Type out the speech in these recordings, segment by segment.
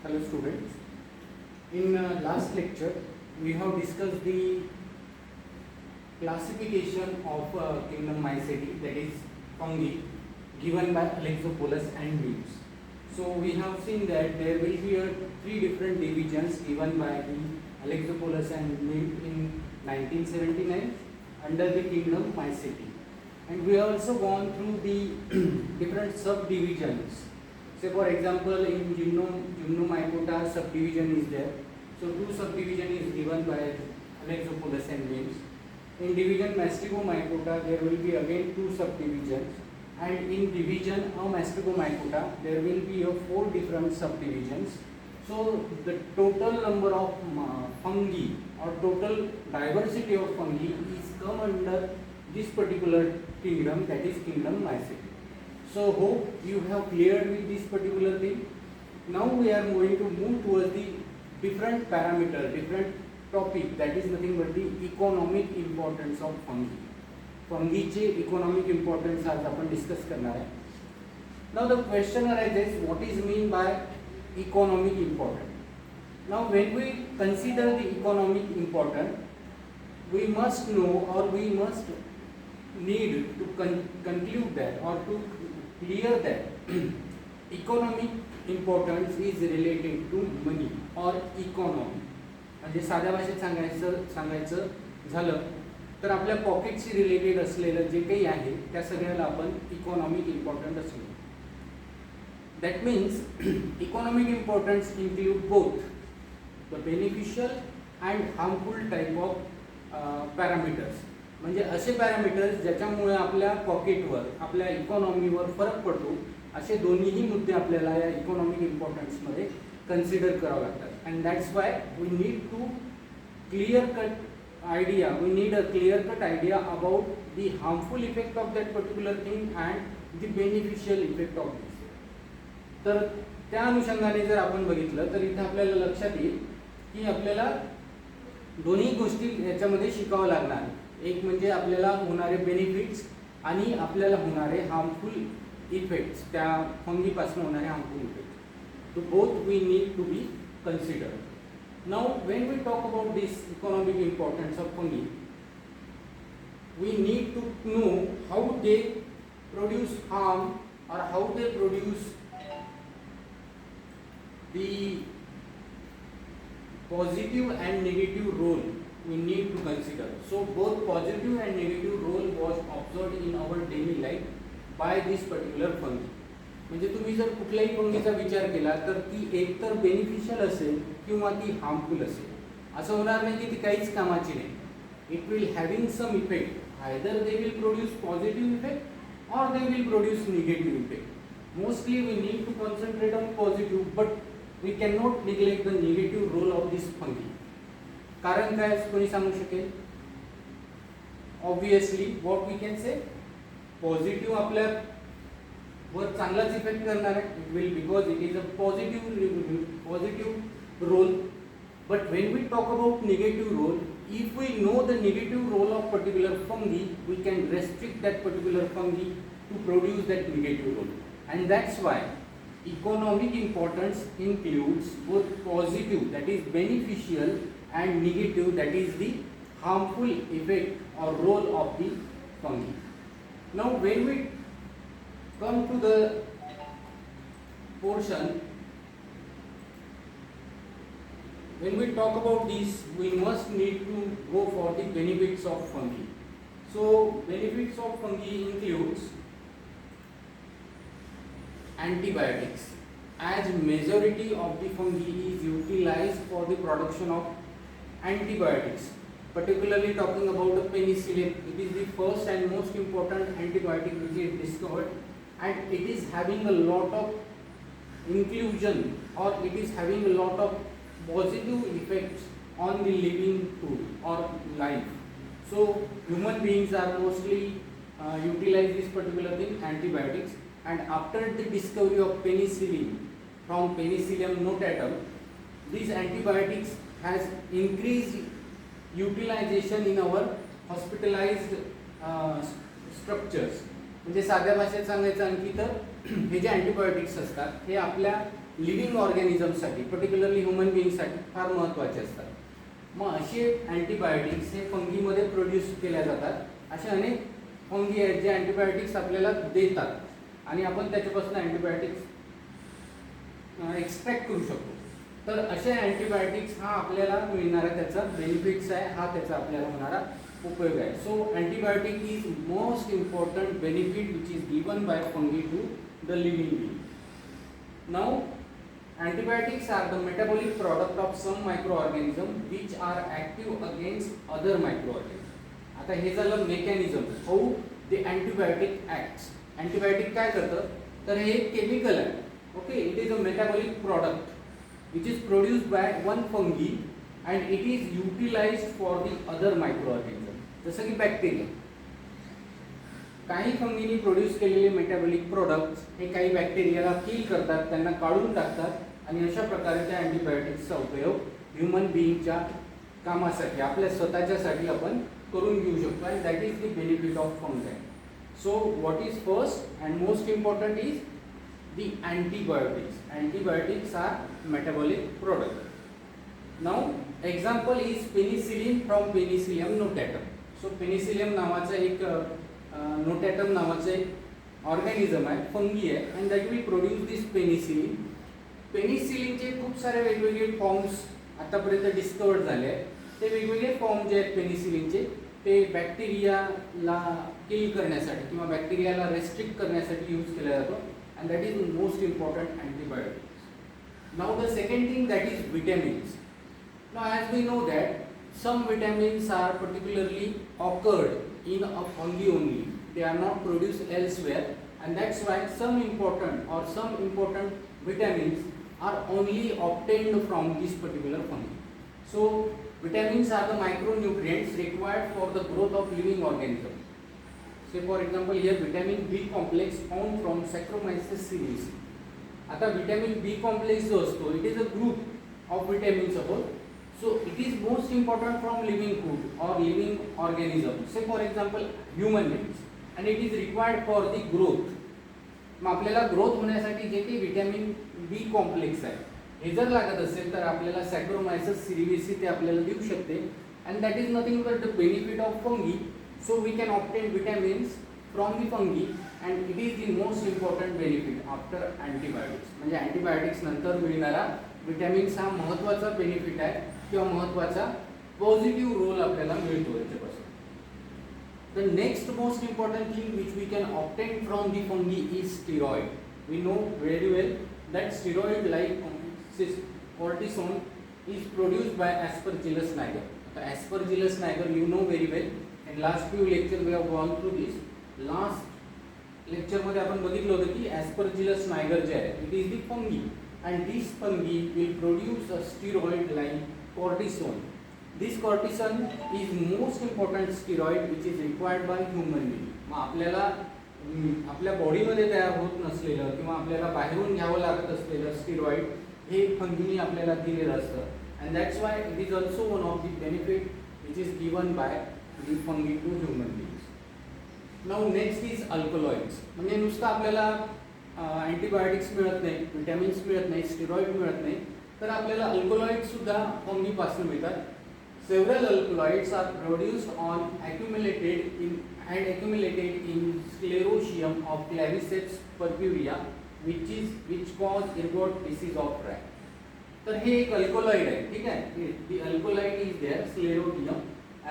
Hello students. In last lecture we have discussed the classification of kingdom Myceti, that is fungi, given by Alexopoulos and Wilms. So we have seen that there will be three different divisions given by the Alexopoulos and Wilms in 1979 under the kingdom Myceti, and we have also gone through the different subdivisions. Say for example, in Gymnomycota subdivision is there. So two subdivision is given by Alexopoulos and Wilms. In division Masticomycota there will be again two subdivisions, and in division Masticomycota there will be 4 different subdivisions. So the total number of fungi or total diversity of fungi is come under this particular kingdom, that is kingdom Myceti. So hope you have cleared with this particular thing. Now we are going to move towards the different parameter, different topic, that is nothing but the economic importance of fungi. Fungiचे economic importance आज आपण discuss करणार आहे. Now the question arises, what is mean by economic importance? Now when we consider the economic importance, we must know or we must need to conclude that or to clear that economic importance is related to money or economy. म्हणजे साध्या भाषेत सांगायचं झालं तर आपल्या पॉकेटशी related असलेलं जे काही आहे त्या सगळ्याला आपण इकॉनॉमिक इम्पॉर्टंट असतो. That means economic importance include both the beneficial and harmful type of parameters. म्हणजे असे पॅरामीटर्स ज्याच्यामुळे आपल्या पॉकेटवर आपल्या इकॉनॉमीवर फरक पडतो, असे दोन्हीही मुद्दे आपल्याला या इकॉनॉमिक इम्पॉर्टन्समध्ये कन्सिडर करावे लागतात. And that's why we need to clear cut idea, we need a clear cut idea about the harmful effect of that particular thing and the beneficial effect of this. तर त्या अनुषंगाने जर आपण बघितलं तर इथे आपल्याला लक्षात येईल की आपल्याला दोन्ही गोष्टी याच्यामध्ये शिकावं लागणार. एक म्हणजे आपल्याला होणारे बेनिफिट्स आणि आपल्याला होणारे हार्मफुल इफेक्ट्स, त्या फंगीपासून होणारे harmful effects. So both we need to be considered. Now when we talk about this economic importance of fungi, we need to know how they produce harm or how they produce the positive and negative role we need to consider. So both positive and negative role was observed in our daily life by this particular fungi. म्हणजे तुम्ही जर कुठल्याही फंगीचा विचार केला तर ती एकतर beneficial असेल किंवा ती हार्मफुल असेल. असं होणार नाही की ती काहीच कामाची नाही. It will having some effect. Either they will produce positive effect और they will produce negative effect. Mostly we need to concentrate on positive, but we can not neglect the negative role of this fungi. कारण काय कोणी सांगू शकेल? Obviously what we can say, positive आपल्या वर चांगलाच effect करणार आहे. It will because it is a positive role. But when we talk about negative role, if we know the negative role of particular fungi, we can restrict that particular fungi to produce that negative role. And that's why economic importance includes both positive, that is beneficial, and negative, that is the harmful effect or role of the fungi. Now when we come to the portion, when we talk about this, we must need to go for the benefits of fungi. So benefits of fungi includes antibiotics, as majority of the fungi is utilized for the production of antibiotics. Particularly talking about the penicillin, it is the first and most important antibiotic which is discovered, and it is having a lot of inclusion or it is having a lot of positive effects on the living food or life. So human beings are mostly utilize this particular thing, antibiotics, and after the discovery of penicillin from Penicillium notatum, these antibiotics has increased utilization in our hospitalized structures. म्हणजे साध्या भाषेत सांगायचं आणखी तर हे जे antibiotics असतात हे आपल्या लिव्हिंग ऑर्गॅनिझमसाठी पर्टिक्युलरली ह्युमन बिईंगसाठी फार महत्त्वाचे असतात. मग असे अँटीबायोटिक्स हे फंगीमध्ये प्रोड्यूस केल्या जातात. असे अनेक फंगी आहेत जे अँटीबायोटिक्स आपल्याला देतात आणि आपण त्याच्यापासून अँटीबायोटिक्स एक्सट्रॅक्ट करू शकतो. तर असे अँटीबायोटिक्स हा आपल्याला मिळणारा त्याचा बेनिफिट्स आहे, हा त्याचा आपल्याला होणारा उपयोग आहे. So antibiotic is most important benefit which is given by fungi to the living being. Now antibiotics are the metabolic product of some microorganism which are active against other microorganisms. आता हे झालं mechanism how the antibiotic acts. Antibiotic काय करतं तर हे एक chemical आहे. Okay, it is a metabolic product which is produced by one fungi and it is utilized for the other microorganism. जसं की बॅक्टेरिया, काही फंगीनी प्रोड्यूस केलेले मेटाबॉलिक प्रोडक्ट्स हे काही बॅक्टेरियाला किल करतात, त्यांना काढून टाकतात आणि अशा प्रकारे त्या अँटीबायोटिक्सचा उपयोग ह्युमन बिईंगच्या कामासाठी आपल्या स्वतःच्यासाठी आपण करून घेऊ शकतो आणि that is the benefit of fungi. So what is first and most important is the antibiotics. Antibiotics are metabolic product. Now example is penicillin from Penicillium notatum. So Penicillium नावाचं एक नोटॅटम नावाचं एक ऑर्गॅनिझम आहे, fungi आहे and that will produce this penicillin. पेनिसिलिनचे खूप सारे वेगवेगळे फॉर्म्स आतापर्यंत डिस्कवर्ड झाले आहेत. ते वेगवेगळे फॉर्म जे आहेत पेनिसिलिनचे ते बॅक्टेरियाला किल करण्यासाठी किंवा बॅक्टेरियाला रेस्ट्रिक्ट करण्यासाठी यूज केला जातो and that is most important antibiotics. Now the second thing that is vitamins. Now as we know that some vitamins are particularly occurred in a fungi only, they are not produced elsewhere and that's why some important vitamins are only obtained from this particular fungi. So vitamins are the micronutrients required for the growth of living organisms. Say for example here vitamin B complex found from Saccharomyces cerevisiae. आता vitamin B complex जो असतो it is a group of vitamins suppose. So it is most important from living food or living organism. Say for example human beings and it is required for the growth. मग आपल्याला growth होण्यासाठी जे काही vitamin बी complex आहे हे जर लागत असेल तर आपल्याला सॅक्रोमायसिस सिरिविसी ते आपल्याला देऊ शकते and that is nothing but the benefit of fungi. So we can obtain vitamins from the fungi and it is the most important benefit after antibiotics. म्हणजे अँटीबायोटिक्स नंतर मिळणारा विटॅमिन्स हा महत्त्वाचा बेनिफिट आहे किंवा महत्त्वाचा पॉझिटिव्ह रोल आपल्याला मिळतो याच्यापासून. The next most important thing which we can obtain from the fungi is steroid. We know very well that steroid like cortisone is produced by Aspergillus niger. आता Aspergillus niger you know very well in last few lecture we have gone through this. Last लेक्चरमध्ये आपण बघितलं होतं की Aspergillus niger जे आहे it is the fungi and this fungi will produce a steroid like cortisone. This cortisone is most important steroid which is required by human being. मग आपल्याला आपल्या बॉडीमध्ये तयार होत नसलेलं किंवा आपल्याला बाहेरून घ्यावं लागत असलेलं स्टिरॉइड हे फंगीने आपल्याला दिलेलं असतं and that's why it is also one of the benefit which is given by the fungi to human beings. Now next is alkaloids. म्हणजे नुसतं आपल्याला अँटीबायोटिक्स मिळत नाही, विटॅमिन्स मिळत नाही, स्टिरॉइड मिळत नाही तर आपल्याला अल्कलॉइड्ससुद्धा फंगीपासून मिळतात. Several alkaloids are produced on accumulated in sclerotium of Claviceps purpurea which cause ergot disease of rat. तर हे एक अल्कलॉइड आहे, ठीक आहे. the alkaloid is there sclerotium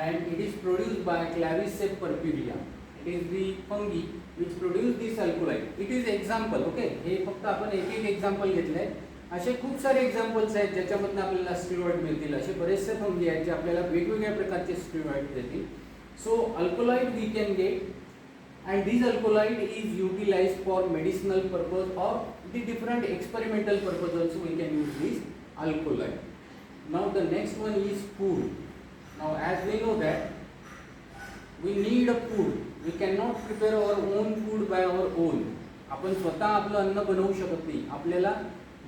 and it is produced by Claviceps purpurea. It is the fungi which produce this alkaloid. It is example, okay. हे फक्त आपण एक एक्झाम्पल घेतले आहे. असे खूप सारे एक्झाम्पल्स आहेत ज्याच्यामधून आपल्याला स्टिरॉइड मिळतील. असे बरेचसे फंगी आहेत जे आपल्याला वेगवेगळ्या प्रकारचे स्टिरॉइड देतील. So alkaloid we can get and this alkaloid is utilized for medicinal purpose or the different experimental purpose also we can use this alkaloid. Now the next one is food. Now as we know that we need a food. We can not prepare our own food by our own. आपण स्वतः आपलं अन्न बनवू शकत नाही. आपल्याला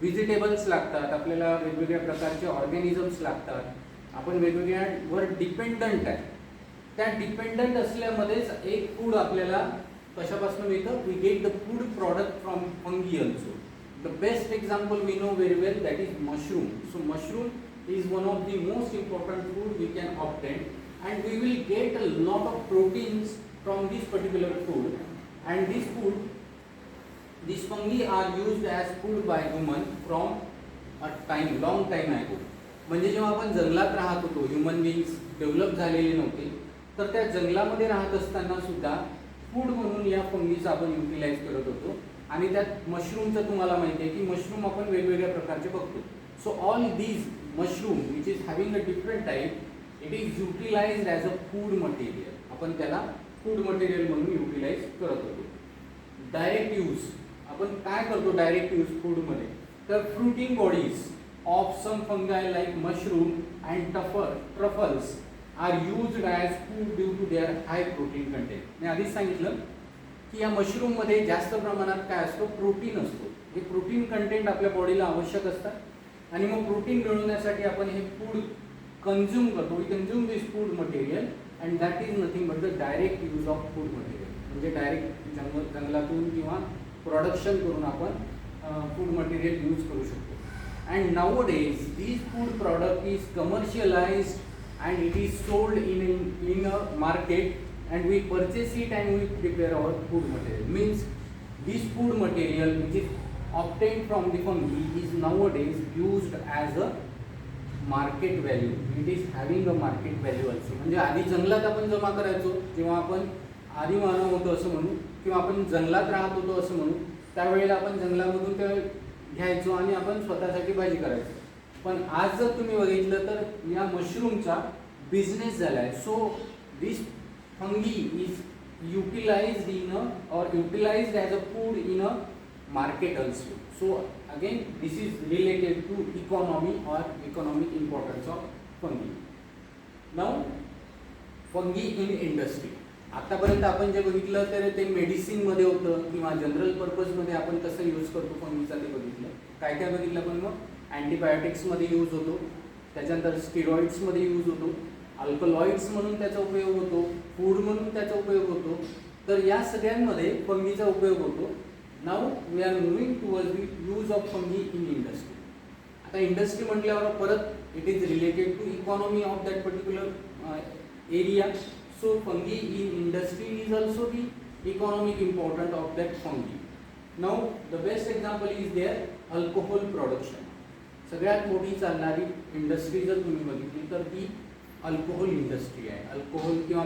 vegetables लागतात, आपल्याला वेगवेगळ्या प्रकारचे ऑर्गॅनिझम्स लागतात. आपण वेगवेगळ्यावर डिपेंडंट आहे. त्या डिपेंडंट असल्यामध्येच एक फूड आपल्याला कशापासून मिळतं? We get the food product from fungi also. The best example we know very well, that is mushroom. So mushroom is one of the most important food we can obtain, and we will get a lot of proteins from this particular food. And this food, these fungi are used as food by human from a time, long time ago. म्हणजे जेव्हा आपण जंगलात राहत होतो, human beings develop झालेले नव्हते, तर त्या जंगलामध्ये राहत असताना सुद्धा फूड म्हणून या फंगीचा आपण युटिलाइज करत होतो. आणि त्यात मशरूमचं तुम्हाला माहिती आहे की मशरूम आपण वेगवेगळ्या प्रकारचे बघतो. So all these mushroom which is having a different type, it is utilized as a food material. आपण त्याला फूड मटेरियल म्हणून युटिलाइज करत होतो. डायरेक्ट यूज, आपण काय करतो डायरेक्ट यूज फूडमध्ये? तर fruiting bodies of some fungi like mushroom and truffles are used as food due to their high protein content. मी आधीच सांगितलं की या मशरूममध्ये जास्त प्रमाणात काय असतो? प्रोटीन असतो. हे प्रोटीन कंटेंट आपल्या बॉडीला आवश्यक असतात, आणि मग प्रोटीन मिळवण्यासाठी आपण हे फूड कंझ्युम करतो. We consume this food material and that is nothing but the direct use of food material. म्हणजे डायरेक्ट जंगलातून किंवा प्रोडक्शन करून आपण फूड मटेरियल यूज करू शकतो. And nowadays this food product is commercialized and it is sold in a market and we purchase it and we prepare our food material. Means this food material which is obtained from the fungi is nowadays used as a market value. It is having a market value also. म्हणजे आधी जंगलात आपण जमा करायचो, जेव्हा आपण आधी मानव होतो असं म्हणू, किंवा आपण जंगलात राहत होतो असं म्हणू, त्यावेळेला आपण जंगलामधून ते घ्यायचो आणि आपण स्वतःसाठी भाजी करायचो. पण आज जर तुम्ही बघितलं तर या मशरूमचा बिझनेस झाला आहे. So this fungi is utilized in a और utilized as a food in a market also. So again this is related to economy or economic importance of fungi. Now fungi in industry. आतापर्यंत आपण जे बघितलं तर ते medicine मध्ये होतं किंवा जनरल पर्पज मध्ये आपण कसं यूज करतो फंगीचा ते बघितलं. काय काय बघितलं पण मग अँटीबायोटिक्स मध्ये यूज होतो, त्याच्यानंतर स्टिरॉइड्स मध्ये यूज होतो, अल्कलॉइड्स म्हणून त्याचा उपयोग होतो, फूड म्हणून त्याचा उपयोग होतो. तर या सगळ्यांमध्ये फंगीचा उपयोग होतो. Now we are moving towards the use of fungi in industry. आता इंडस्ट्री म्हटल्यावर परत it is related to economy of that particular area. So fungi in industry is also the economic important of that fungi. Now the best example is there alcohol production. सगळ्यात मोठी चालणारी industry जर तुम्ही बघितली तर ती अल्कोहोल इंडस्ट्री आहे. Alcohol किंवा